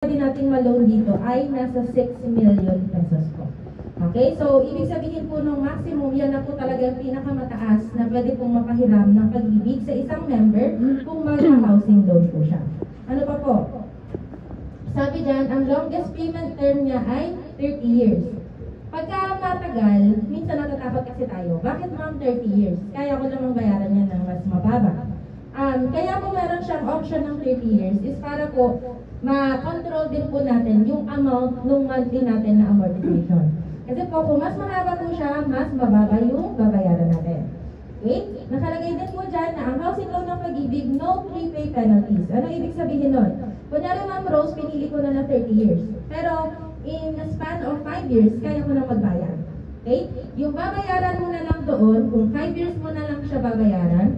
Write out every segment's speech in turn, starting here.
pwede natin ma-loan dito ay nasa 6 million pesos po. Okay, so ibig sabihin po ng maximum, yan na po talaga yung pinakamataas na pwede pong mapahiram ng pag-ibig sa isang member kung mag-housing loan po siya. Ano pa po? Sabi dyan, ang longest payment term niya ay 30 years. Pagka matagal, minsan natatakot kasi tayo. Bakit ma'am 30 years? Kaya ko namang bayaran yan ng mas mababa. Kaya po meron siyang option ng 30 years is para po ma-control din po natin yung amount ng monthly natin na amortization. Kasi po kung mas mahaba po siya, mas mababa yung babayaran natin. Okay? Nakalagay din po dyan na ang housing loan ng pag-ibig, no prepay penalties. Ano ibig sabihin nun? Kunyari ma'am Rose, pinili ko na 30 years. Pero in a span of 5 years, kaya ko na magbayad. Okay? Yung babayaran mo na lang doon, kung 5 years mo na lang siya babayaran,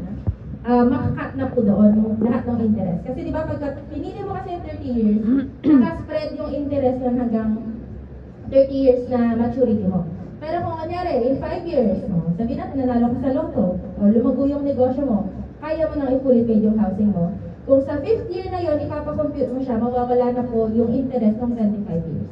makakat na po doon yung lahat ng interest. Kasi di ba pagka pinili mo kasi yung 30 years, naka-spread yung interest nun hanggang 30 years na maturity mo. Pero kung kanyari, in 5 years, sabihin natin nanalo ka sa loto, o lumago yung negosyo mo, kaya mo nang i-fully paid yung housing mo. Kung sa 5th year na yon ipapakompute mo siya, mawawala na po yung interest ng 25 years.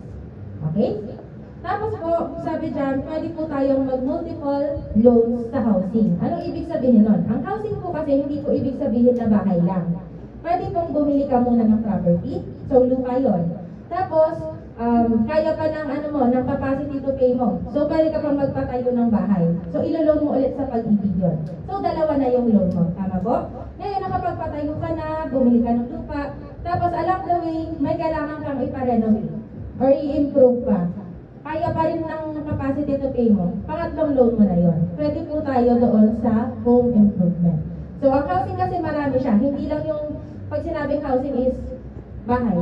Okay? Tapos po, sabi dyan, pwede po tayong mag-multiple loans sa housing. Anong ibig sabihin nun? Ang housing po kasi hindi po ibig sabihin na bahay lang. Pwede pong bumili ka muna ng property, so lupa yun. Tapos, kaya pa ng ng capacity to pay mo. So, pwede ka pang magpatayo ng bahay. So, ilo-loan mo ulit sa pag-ibig yun. So, dalawa na yung loan mo. Tama po? Ngayon, nakapagpatayo ka na, bumili ka ng lupa, tapos along the way, may kailangan kang ipa-renovate or i-improve pa. Kaya pa rin ng capacity to pay mo. Pangatlong loan mo na yon. Pwede po tayo doon sa home improvement. So, ang housing kasi marami siya. Hindi lang yung pag sinabing housing is bahay.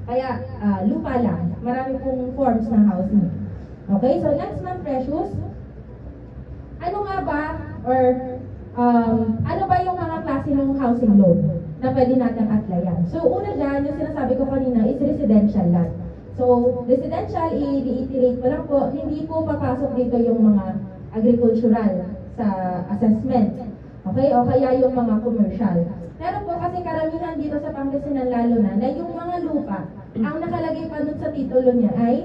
Kaya, lupa lang. Marami pong forms ng housing. Okay, so next ma'am, Precious. Ano nga ba, or ano ba yung mga klase ng housing loan na pwede natin applyan? So, una dyan, yung sinasabi ko kanina is residential lot. So, residential, i-reiterate ko lang po, hindi po papasok dito yung mga agricultural sa assessment. Okay? O kaya yung mga commercial. Pero po kasi karamihan dito sa Pangasinan lalo na yung mga lupa, ang nakalagay pa dun sa titulo niya ay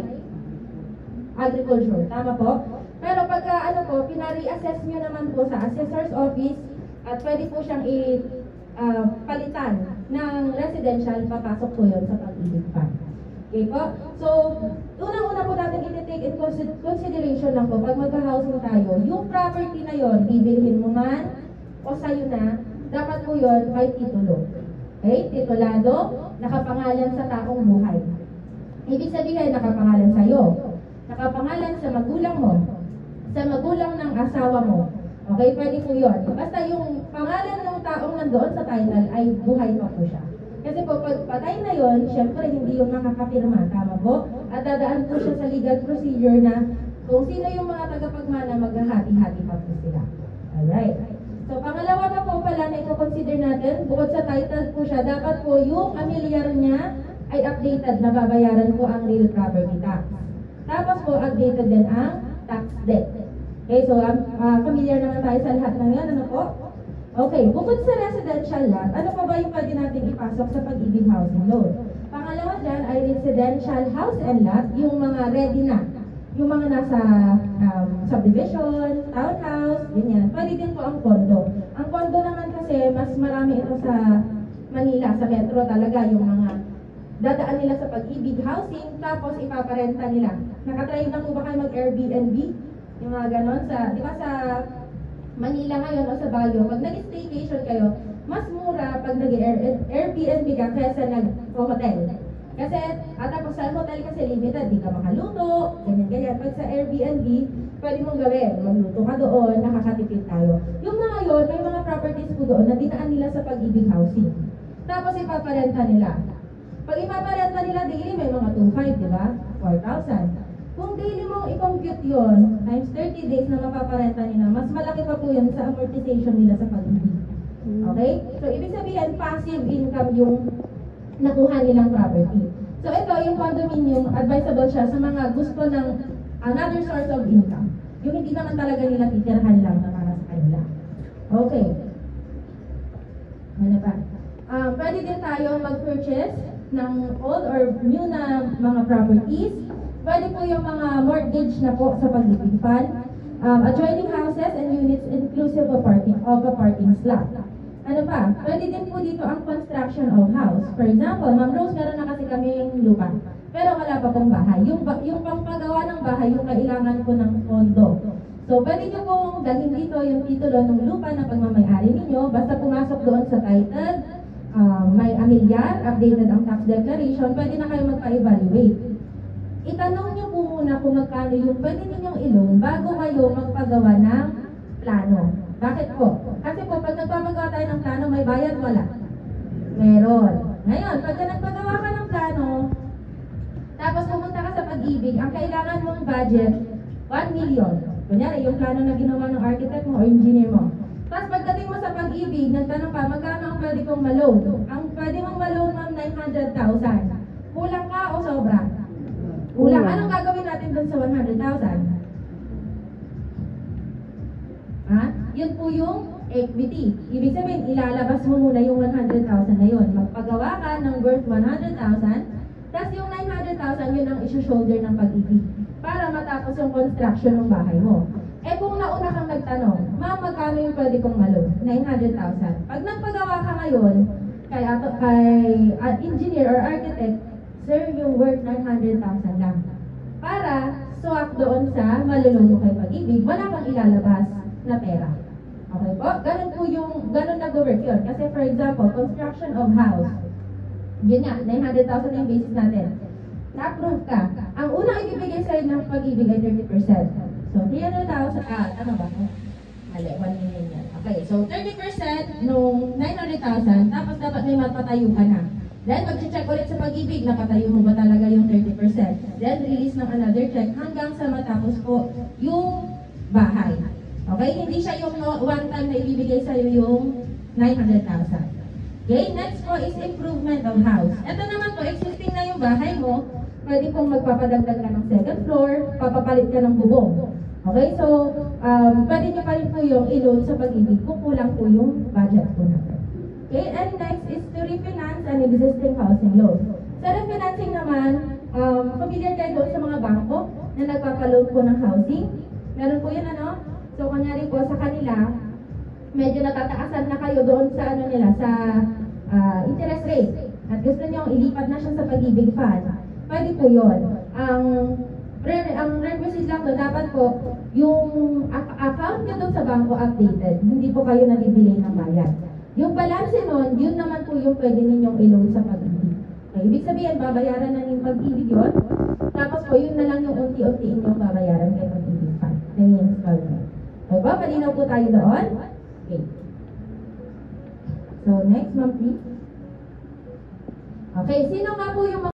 agriculture. Tama po? Pero pagka pinari-assess nyo naman po sa assessor's office at pwede po siyang palitan ng residential, papasok po yun sa pag-ibig fund. Okay po? So, unang-una po natin i-take in consideration lang po, pag magka-housing tayo, yung property na yon, bibilhin mo man o sa'yo na, dapat po yun may titulo. Okay? Titulado, nakapangalan sa taong buhay. Ibig sabihin, nakapangalan sa'yo, nakapangalan sa magulang mo, sa magulang ng asawa mo. Okay? Pwede po yun. Basta yung pangalan ng taong nandoon sa title ay buhay pa po siya. Kasi po, pag patay na yon, syempre hindi yung nakakapirma, tama po? At dadaan po siya sa legal procedure na kung sino yung mga tagapagmana, maghahati-hati pa po sila. Alright. So, pangalawa na po pala na i-consider natin, bukod sa title po siya, dapat po yung amilyar niya ay updated, na babayaran po ang real property tax. Tapos po, updated din ang tax debt. Okay, so familiar naman tayo sa lahat ng yan, ano po? Okay, bukod sa residential lot, ano pa ba yung pwede natin ipasok sa pag-ibig housing loan? Pangalawa dyan ay residential house and lot, yung mga ready na. Yung mga nasa subdivision, townhouse, ganyan. Pwede din po ang condo. Ang condo naman kasi, mas marami ito sa Manila, sa metro talaga, yung mga dadaan nila sa pag-ibig housing, tapos ipaparenta nila. Nakatry na po ba kayo mag-Airbnb? Yung mga ganon, di ba sa Manila ngayon o sa Baguio, pag nag-staycation kayo, mas mura pag nag-Airbnb ka kaysa nag-hotel. Kasi, tapos sa hotel kasi limited, di ka makaluto, ganyan-ganyan. Pag sa Airbnb, pwede mong gawin, magluto ka doon, nakakatipid tayo. Yung mga yon, may mga properties po doon na dinaan nila sa pag-ibig housing. Tapos ipaparenta nila. Pag ipaparenta nila, daily may mga 2,500, di ba? 4,000. Kung daily mong i-compute yun, times 30 days na mapaparenta nila, mas malaki pa po yun sa amortization nila sa pag-ibig. Okay? So, ibig sabihin, passive income yung nakuha nilang property. So, ito, yung condominium, advisable siya sa mga gusto ng another source of income. Yung hindi naman talaga nila titirhan lang na para sa kanila. Okay. Ano pa? Pwede din tayo mag-purchase ng old or new na mga properties. Pwede po yung mga mortgage na po sa Pag-ibig Fund. Adjoining houses and units inclusive of a parking slot. Ano pa? Pwede din po dito ang construction of house. For example, Ma'am Rose, meron na kasi kaming lupa. Pero wala pa pong bahay. Yung pampagawa ng bahay, yung kailangan po ng pondo. So, pwede nyo pong dalhin dito yung titulo ng lupa na pagmamayari ninyo. Basta pumasok doon sa title, may amilyar, updated ang tax declaration, pwede na kayo magpa-evaluate. Itanong nyo po muna kung magkano yung pwede ninyong i-loan bago kayo magpagawa ng plano. Bakit po? Kasi po, pag nagpapagawa tayo ng plano, may bayad, wala. Meron. Ngayon, pagka nagpagawa ka ng plano, tapos pumunta ka sa Pag-ibig, ang kailangan mong budget, 1 million. Kunyari, yung plano na ginawa ng architect mo o engineer mo. Tapos pagdating mo sa Pag-ibig, nagtanong pa, magkano ang pwede kong ma-loan? Ang pwede mong ma-loan, ma'am, 900,000. Kulang ka o sobra? Kulang. Anong gagawin natin dun sa 100,000? Ha? Yun po yung equity. Ibig sabihin, ilalabas mo muna yung 100,000 na yun. Magpagawa ka ng worth 100,000, tapos yung 900,000, yun ang issue-shoulder ng Pag-ibig para matapos yung construction ng bahay mo. Eh kung nauna kang nagtanong, ma'am, magkano yung pwede kong ma-loan? 900,000. Pag nagpagawa ka ngayon, kay engineer or architect, sir, yung worth 900,000 lang. Para swak doon sa malulong mo kay Pag-ibig, wala kang ilalabas na pera. Okay po? Ganun nag-work yun. Kasi for example, construction of house, yun nga, 900,000 na yung basis natin. Na-approve ka. Ang unang ibibigay sa'yo ng Pag-ibig ay 30%. So, 300,000, ano ba? Mali, 1 million yan. Okay, so 30% nung 900,000, tapos dapat may mapatayo ka na. Then, mag-check ulit sa Pag-ibig, napatayo mo ba talaga yung 30%? Then, release ng another check hanggang sa matapos po yung bahay. Okay? Hindi siya yung one time na ibibigay sa'yo yung 900,000. Okay? Next po is improvement of house. Ito naman po, existing na yung bahay mo, pwede pong magpapadagdag ka ng second floor, papapalit ka ng bubong. Okay? So, pwede nyo pa rin po yung i-loan sa Pag-ibig kung kulang po yung budget po natin. Okay? And next is to refinance an existing housing loan. Sa refinancing naman, familiar kayo doon sa mga bangko na nagpapaloan po ng housing. Meron po yun, ano? So, kunyari po sa kanila, medyo natataasan na kayo doon sa ano nila, sa interest rate. At gusto nyo ilipat na siya sa Pag-ibig Fund. Pwede po yun. Ang requisite lang doon, dapat po yung account nyo doon sa bangko updated. Hindi po kayo nag-delay ng bayad. Yung balance nun, yun naman po yung pwede ninyong i-loan sa Pag-ibig. Okay, ibig sabihin, babayaran na ng Pag-ibig yun. Tapos po, yun na lang yung unti-unti inyong babayaran kay Pag-ibig Fund. Na yung installment. Okay ba? Malinaw po tayo doon? Okay. So, next, ma'am, please. Okay, sino nga po yung